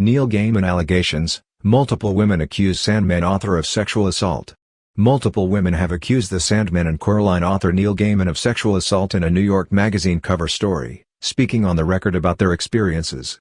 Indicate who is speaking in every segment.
Speaker 1: Neil Gaiman allegations, multiple women accuse Sandman author of sexual assault. Multiple women have accused the Sandman and Coraline author Neil Gaiman of sexual assault in a New York Magazine cover story, speaking on the record about their experiences.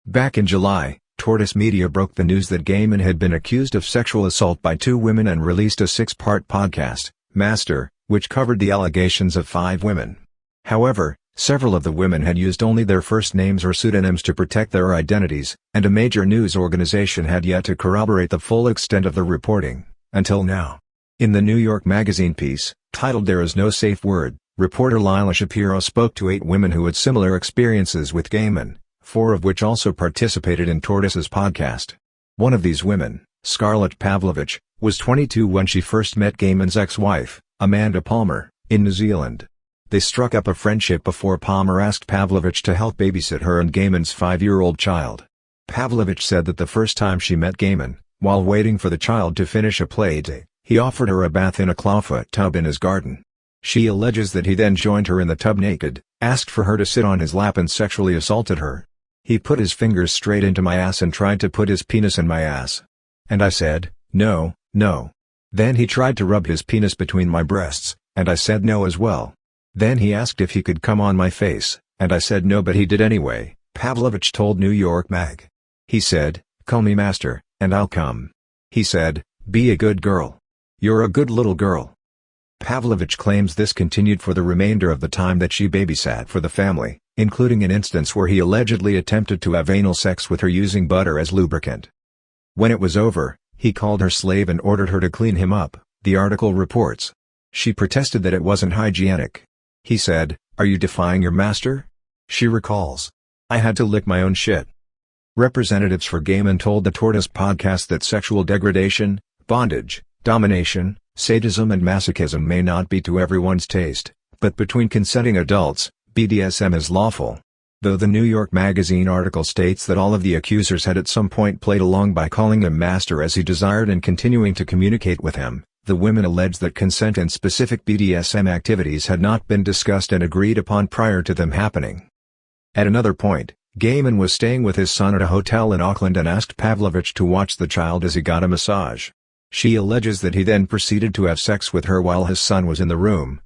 Speaker 1: Back in July, Tortoise Media broke the news that Gaiman had been accused of sexual assault by 2 women and released a 6-part podcast, Master, which covered the allegations of 5 women. However, several of the women had used only their first names or pseudonyms to protect their identities, and a major news organization had yet to corroborate the full extent of the reporting, until now. In the New York Magazine piece, titled "There Is No Safe Word," reporter Lila Shapiro spoke to 8 women who had similar experiences with Gaiman, 4 of which also participated in Tortoise's podcast. One of these women, Scarlett Pavlovich, was 22 when she first met Gaiman's ex-wife, Amanda Palmer, in New Zealand. They struck up a friendship before Palmer asked Pavlovich to help babysit her and Gaiman's 5-year-old child. Pavlovich said that the first time she met Gaiman, while waiting for the child to finish a playdate, he offered her a bath in a clawfoot tub in his garden. She alleges that he then joined her in the tub naked, asked for her to sit on his lap and sexually assaulted her. He put his fingers straight into my ass and tried to put his penis in my ass. And I said, "No, no." Then he tried to rub his penis between my breasts, and I said no as well. Then he asked if he could come on my face, and I said no, but he did anyway, Pavlovich told New York Mag. He said, "Call me master, and I'll come." He said, "Be a good girl. You're a good little girl." Pavlovich claims this continued for the remainder of the time that she babysat for the family, including an instance where he allegedly attempted to have anal sex with her using butter as lubricant. When it was over, he called her slave and ordered her to clean him up, the article reports. She protested that it wasn't hygienic. He said, "Are you defying your master?" She recalls, "I had to lick my own shit." Representatives for Gaiman told the Tortoise podcast that sexual degradation, bondage, domination, sadism and masochism may not be to everyone's taste, but between consenting adults, BDSM is lawful. Though the New York Magazine article states that all of the accusers had at some point played along by calling him master as he desired and continuing to communicate with him, the women allege that consent and specific BDSM activities had not been discussed and agreed upon prior to them happening. At another point, Gaiman was staying with his son at a hotel in Auckland and asked Pavlovich to watch the child as he got a massage. She alleges that he then proceeded to have sex with her while his son was in the room,